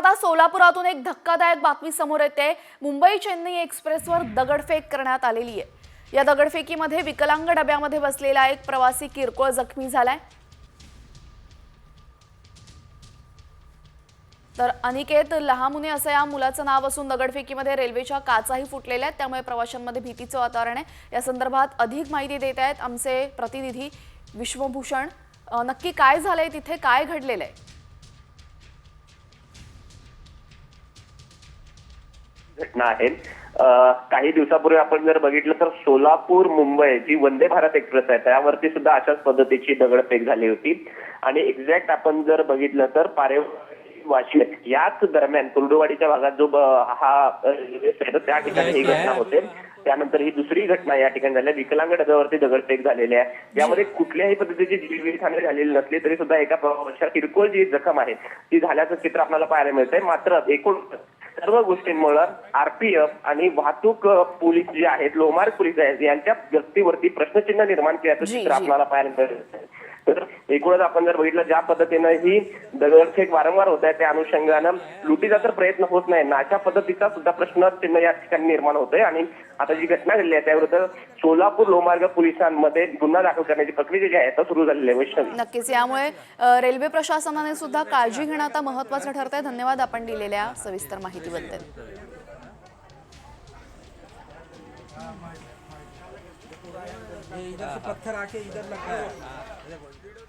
आता सोलापुरातून एक धक्कादायक बातमी समोर येते। मुंबई चेन्नई एक्सप्रेसवर दगडफेक करण्यात आलेली आहे। या दगडफेकीमध्ये विकलांग डब्यामध्ये बसलेला एक प्रवासी किरकोळ जखमी झालाय। तर अनिकेत लहामुने असं या मुलाचं नाव असून दगडफेकीमध्ये रेल्वेच्या काचाही फुटलेल्या आहेत, त्यामुळे प्रवाशांमध्ये भीतीचं वातावरण आहे। या संदर्भात अधिक माहिती देत आहेत आमचे प्रतिनिधी विश्वभूषण। नक्की काय झालंय तिथे, काय घडलेलं आहे? घटना आहे। काही दिवसापूर्वी आपण जर बघितलं तर सोलापूर मुंबई जी वंदे भारत एक्सप्रेस आहे त्यावरती सुद्धा अशाच पद्धतीची दगडफेक झाली होती। आणि एक्झॅक्ट आपण जर बघितलं तर वाशिम याच दरम्यान कुर्डुवाडीच्या भागात जो हा त्या ठिकाणी ही घटना होते। त्यानंतर ही दुसरी घटना या ठिकाणी झाली। विकलांग डब्यावरती दगडफेक झालेली आहे। यामध्ये कुठल्याही पद्धतीची जीवितहानी झालेली नसली तरी सुद्धा एका प्रवाशाला किरकोळ जी जखम आहे ती झाल्याचं चित्र आपल्याला पाहायला मिळतंय। मात्र एकूण सर्व गोष्टींमुळे आरपीएफ आणि वाहतूक पोलीस जे आहेत, लोहमार्ग पोलीस आहेत, यांच्या गस्तीवरती प्रश्नचिन्ह निर्माण केल्याचं चित्र आपल्याला पाहायला मिळतं। तर एकूणच आपण जर बघितलं ज्या पद्धतीनं ही दगडफेक वारंवार होत आहे त्या अनुषंगानं लुटीचा तर प्रयत्न होत नाही ना, अशा पद्धतीचा सुद्धा प्रश्नचिन्ह या ठिकाणी निर्माण होतोय। आणि आता जी घटना घडली आहे त्याविरुद्ध सोलापूर लोहमार्ग पोलिसांमध्ये गुन्हा दाखल करण्याची प्रक्रिया जी आहे सुरू झालेली आहे। वैष्णवी, नक्कीच यामुळे रेल्वे प्रशासनाने सुद्धा काळजी घेणं आता महत्त्वाचं ठरतंय। धन्यवाद आपण दिलेल्या सविस्तर माहितीबद्दल। इधर से पत्थर आके इधर लगा है।